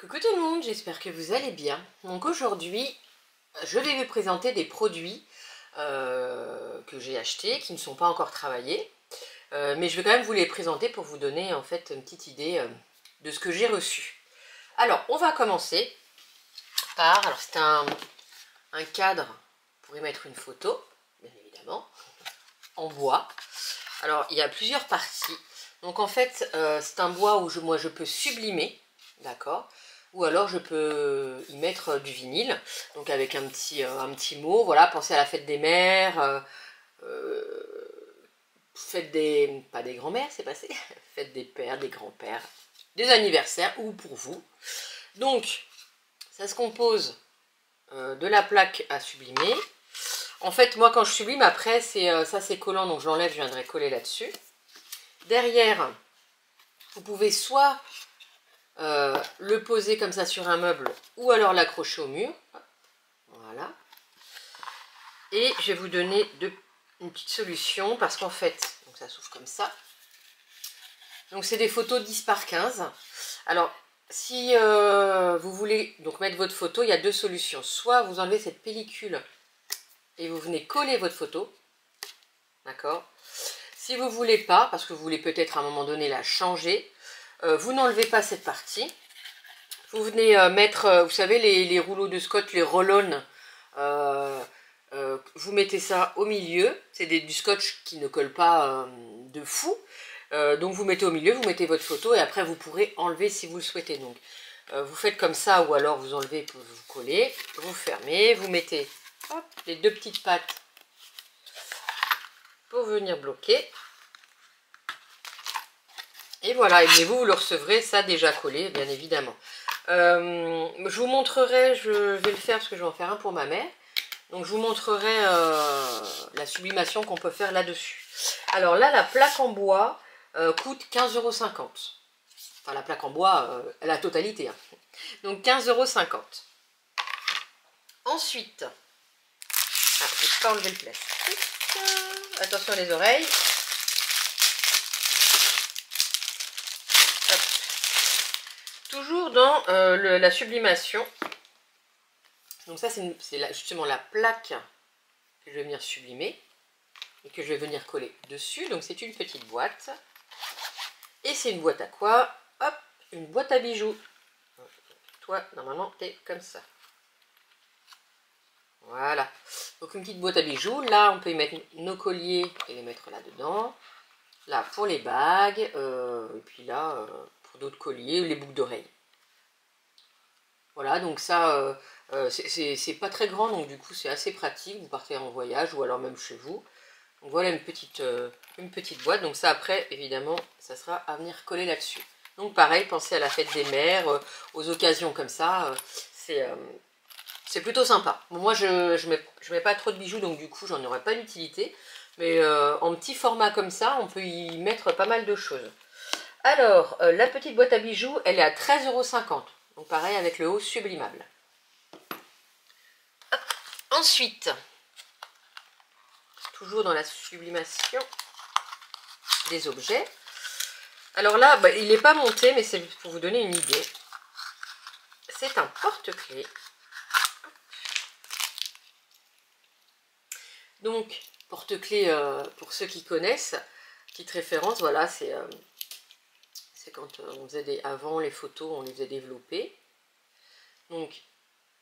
Coucou tout le monde, j'espère que vous allez bien. Donc aujourd'hui, je vais vous présenter des produits que j'ai achetés, qui ne sont pas encore travaillés. Mais je vais quand même vous les présenter pour vous donner en fait une petite idée de ce que j'ai reçu. Alors, on va commencer par, alors c'est un cadre pour y mettre une photo, bien évidemment, en bois. Alors, il y a plusieurs parties. Donc en fait, c'est un bois où moi je peux sublimer, d'accord ? Ou alors je peux y mettre du vinyle, donc avec un petit mot, voilà, pensez à la fête des mères, fête des, pas des grands-mères, c'est passé, fête des pères, des grands-pères, des anniversaires, ou pour vous. Donc, ça se compose de la plaque à sublimer. En fait, moi quand je sublime, après, ça c'est collant, donc je l'enlève, je viendrai coller là-dessus. Derrière, vous pouvez soit le poser comme ça sur un meuble ou alors l'accrocher au mur. Voilà. Et je vais vous donner une petite solution parce qu'en fait, donc ça s'ouvre comme ça. Donc c'est des photos 10 par 15. Alors, si vous voulez donc mettre votre photo, il y a deux solutions. Soit vous enlevez cette pellicule et vous venez coller votre photo. D'accord ? Si vous ne voulez pas, parce que vous voulez peut-être à un moment donné la changer, vous n'enlevez pas cette partie. Vous venez mettre, vous savez, les rouleaux de scotch, les roll-on, vous mettez ça au milieu. C'est du scotch qui ne colle pas de fou. Donc vous mettez au milieu, vous mettez votre photo et après vous pourrez enlever si vous le souhaitez. Donc vous faites comme ça ou alors vous enlevez, vous collez, vous fermez, vous mettez hop, les deux petites pattes pour venir bloquer. Et voilà, et vous le recevrez, ça déjà collé, bien évidemment. Je vous montrerai, je vais le faire parce que je vais en faire un pour ma mère. Donc je vous montrerai la sublimation qu'on peut faire là-dessus. Alors là, la plaque en bois coûte 15,50 €. Enfin, la plaque en bois, la totalité. Hein. Donc 15,50 €. Ensuite, je ne vais pas enlever le plastique. Attention les oreilles. Toujours dans la sublimation. Donc ça, c'est justement la plaque que je vais venir sublimer et que je vais venir coller dessus. Donc c'est une petite boîte. Et c'est une boîte à quoi? Hop, une boîte à bijoux. Toi, normalement, t'es comme ça. Voilà. Donc une petite boîte à bijoux. Là, on peut y mettre nos colliers et les mettre là-dedans. Là, pour les bagues. Et puis là, pour d'autres colliers, les boucles d'oreilles. Voilà, donc ça, c'est pas très grand, donc du coup c'est assez pratique, vous partez en voyage ou alors même chez vous. Donc voilà une petite boîte, donc ça après, évidemment, ça sera à venir coller là-dessus. Donc pareil, pensez à la fête des mères, aux occasions comme ça, c'est plutôt sympa. Bon, moi je mets pas trop de bijoux, donc du coup j'en aurais pas d'utilité, mais en petit format comme ça, on peut y mettre pas mal de choses. Alors, la petite boîte à bijoux, elle est à 13,50 €. Donc pareil avec le haut sublimable. Hop. Ensuite, toujours dans la sublimation des objets. Alors là, il n'est pas monté, mais c'est pour vous donner une idée. C'est un porte-clés. Donc, porte-clés, pour ceux qui connaissent, petite référence, voilà, c'est quand on faisait avant les photos, on les faisait développer. Donc,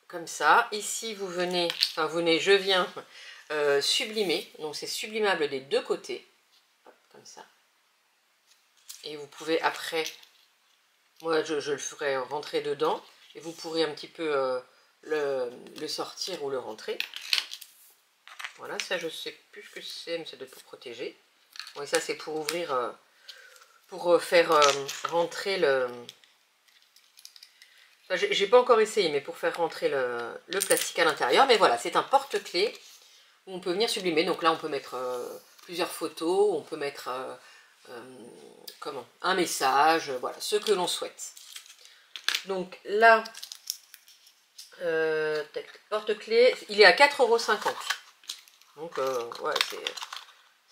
comme ça. Ici, vous venez, je viens sublimer. Donc, c'est sublimable des deux côtés. Hop, comme ça. Et vous pouvez après, moi, je le ferai rentrer dedans. Et vous pourrez un petit peu le sortir ou le rentrer. Voilà, ça, je sais plus ce que c'est, mais ça doit être pour protéger. Bon, et ça, c'est pour ouvrir, pour faire rentrer le... Enfin, j'ai pas encore essayé, mais pour faire rentrer le plastique à l'intérieur. Mais voilà, c'est un porte-clés où on peut venir sublimer. Donc là, on peut mettre plusieurs photos, on peut mettre un message, voilà, ce que l'on souhaite. Donc là, porte-clés, il est à 4,50 €. Donc ouais,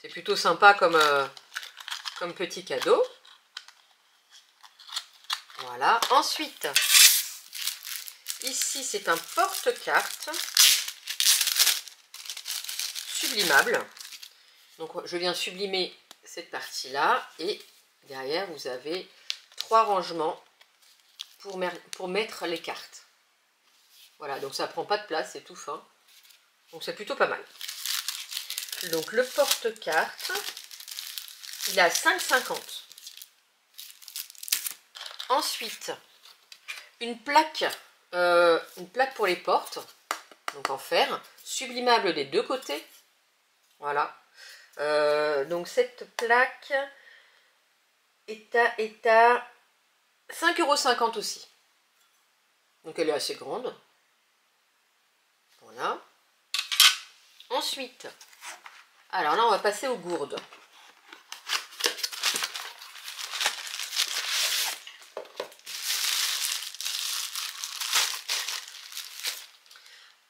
c'est plutôt sympa comme petit cadeau. Voilà. Ensuite, Ici, c'est un porte-carte sublimable. Donc, je viens sublimer cette partie-là. Et derrière, vous avez 3 rangements pour mettre les cartes. Voilà, donc ça prend pas de place, c'est tout fin. Donc, c'est plutôt pas mal. Donc, le porte-carte, il est à 5,50 €. Ensuite, une plaque pour les portes, donc en fer, sublimable des deux côtés. Voilà. Donc cette plaque est à 5,50 € aussi. Donc elle est assez grande. Voilà. Ensuite, alors là on va passer aux gourdes.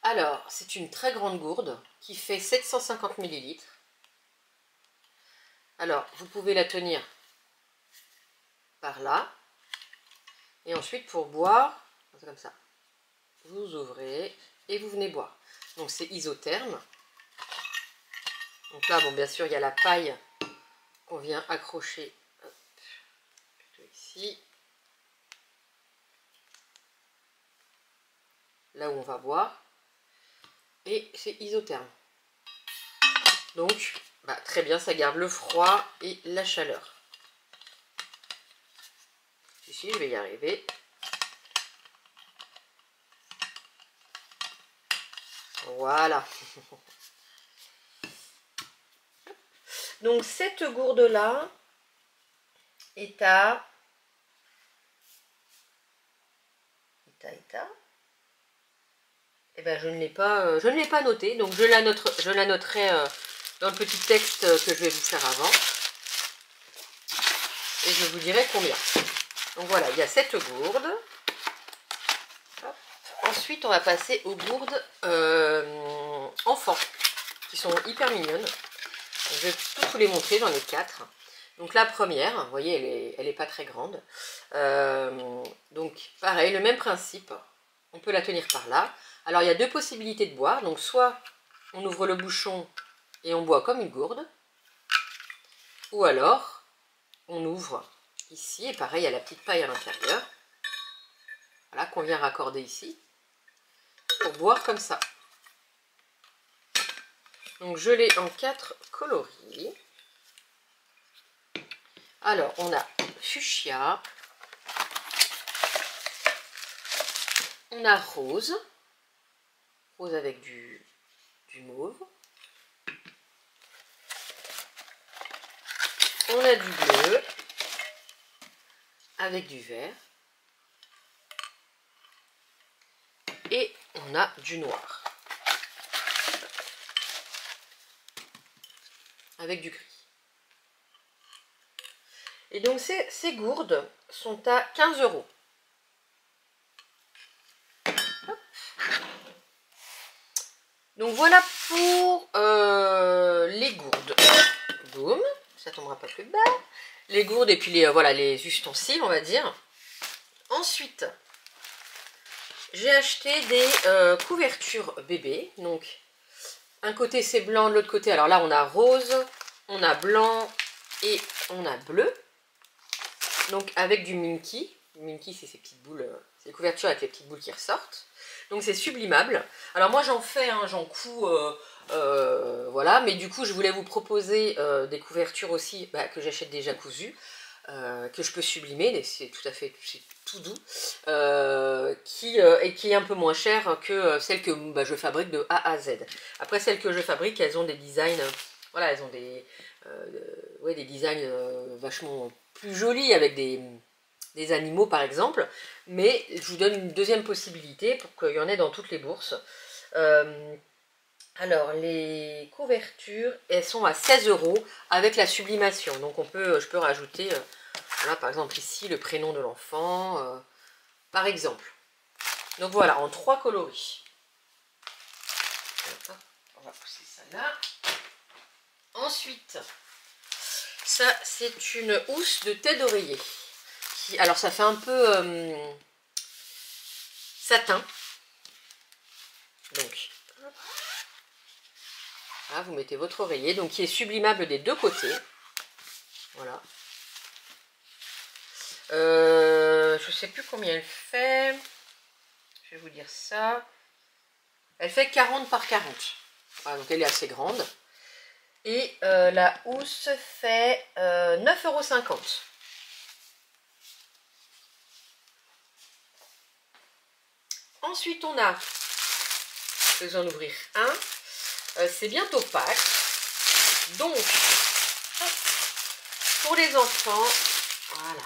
Alors, c'est une très grande gourde qui fait 750 ml. Alors, vous pouvez la tenir par là. Et ensuite, pour boire, c'est comme ça. Vous ouvrez et vous venez boire. Donc, c'est isotherme. Donc là, bon, bien sûr, il y a la paille qu'on vient accrocher. Hop, plutôt ici. Là où on va boire. Et c'est isotherme. Donc, très bien, ça garde le froid et la chaleur. Ici, je vais y arriver. Voilà. Donc, cette gourde-là est à... Eh ben, je ne l'ai pas noté, donc je la noterai dans le petit texte que je vais vous faire avant. Et je vous dirai combien. Donc voilà, il y a cette gourde. Hop. Ensuite, on va passer aux gourdes enfants, qui sont hyper mignonnes. Je vais tous vous les montrer, j'en ai 4. Donc la première, vous voyez, elle est pas très grande. Donc pareil, le même principe. On peut la tenir par là. Alors il y a 2 possibilités de boire. Donc soit on ouvre le bouchon et on boit comme une gourde. Ou alors on ouvre ici et pareil, il y a la petite paille à l'intérieur. Voilà, qu'on vient raccorder ici. Pour boire comme ça. Donc je l'ai en 4 coloris. Alors on a fuchsia. On a rose. Rose avec du mauve. On a du bleu avec du vert. Et on a du noir avec du gris. Et donc ces gourdes sont à 15 €. Donc voilà pour les gourdes. Boum, ça tombera pas plus bas. Les gourdes et puis les ustensiles, on va dire. Ensuite, j'ai acheté des couvertures bébé. Donc, un côté c'est blanc, de l'autre côté, alors là on a rose, on a blanc et on a bleu. Donc avec du Minky. Minky, c'est ces petites boules, c'est les couvertures avec les petites boules qui ressortent. Donc c'est sublimable. Alors moi j'en fais, j'en couds, voilà. Mais du coup je voulais vous proposer des couvertures aussi que j'achète déjà cousues, que je peux sublimer. C'est tout doux, et qui est un peu moins cher que celles que je fabrique de A à Z. Après celles que je fabrique, elles ont des designs, voilà, elles ont des designs vachement plus jolis avec des animaux par exemple, mais je vous donne une deuxième possibilité pour qu'il y en ait dans toutes les bourses. Alors les couvertures, elles sont à 16 € avec la sublimation, donc je peux rajouter, voilà, par exemple ici le prénom de l'enfant, par exemple. Donc voilà, en 3 coloris. On va pousser ça là. Ensuite, ça c'est une housse de thé d'oreiller. Alors ça fait un peu satin. Donc, là, vous mettez votre oreiller, donc qui est sublimable des deux côtés. Voilà. Je ne sais plus combien elle fait. Je vais vous dire ça. Elle fait 40 par 40. Voilà, donc elle est assez grande. Et la housse fait 9,50 €. Ensuite, on a, je vais en ouvrir un. C'est bientôt Pâques. Donc, pour les enfants, voilà.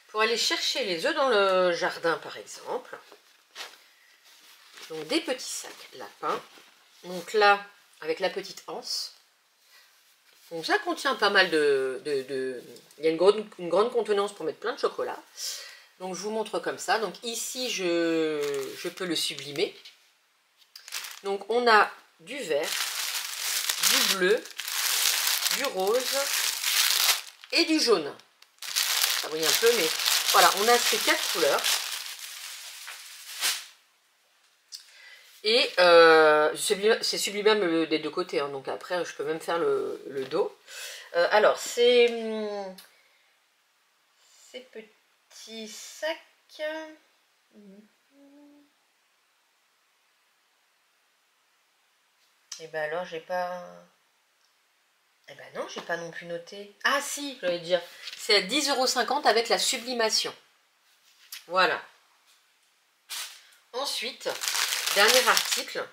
Pour aller chercher les œufs dans le jardin, par exemple. Donc, des petits sacs lapins. Donc là, avec la petite anse. Donc ça contient pas mal il y a une grande contenance pour mettre plein de chocolat. Donc je vous montre comme ça. Donc ici, je peux le sublimer. Donc on a du vert, du bleu, du rose et du jaune. Ça brille un peu, mais voilà, on a ces 4 couleurs. Et c'est sublimable des deux côtés, hein, donc après je peux même faire le dos. Alors ces petits sacs, et ben alors j'ai pas, et ben non, j'ai pas non plus noté. Ah si, je vais dire, c'est à 10,50 € avec la sublimation. Voilà. Ensuite, dernier article.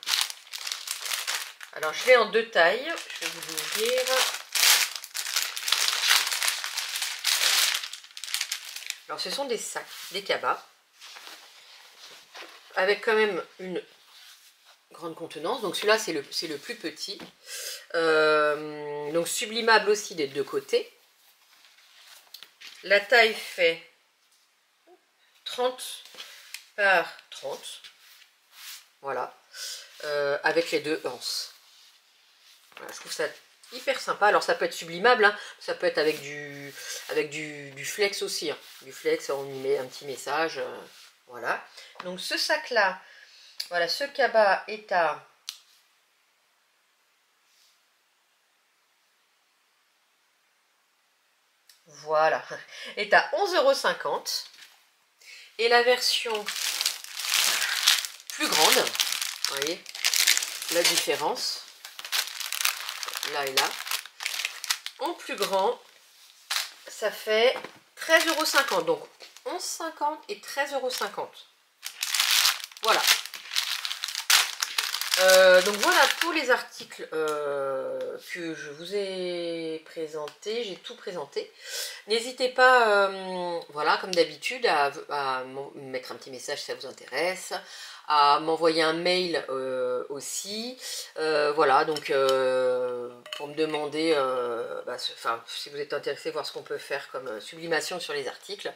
Alors je l'ai en 2 tailles, je vais vous l'ouvrir. Alors ce sont des sacs, des cabas, avec quand même une grande contenance. Donc celui-là c'est le plus petit. Donc sublimable aussi des deux côtés. La taille fait 30 par 30. Voilà. Avec les deux anses. Voilà, je trouve ça hyper sympa. Alors ça peut être sublimable, hein. Ça peut être avec du flex aussi, hein. Du flex, on y met un petit message. Voilà. Donc ce sac là, voilà, ce cabas est à voilà, est à 11,50 €. Et la version plus grande, vous voyez la différence, là et là. En plus grand, ça fait 13,50 €. Donc 11,50 € et 13,50 €. Voilà. Donc voilà pour les articles que je vous ai présentés. J'ai tout présenté. N'hésitez pas, voilà, comme d'habitude, à me mettre un petit message si ça vous intéresse, à m'envoyer un mail aussi. Voilà, donc pour me demander, si vous êtes intéressé, voir ce qu'on peut faire comme sublimation sur les articles.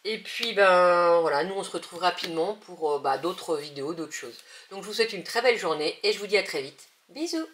Et puis, ben voilà, nous on se retrouve rapidement pour d'autres vidéos, d'autres choses. Donc je vous souhaite une très belle journée et je vous dis à très vite. Bisous!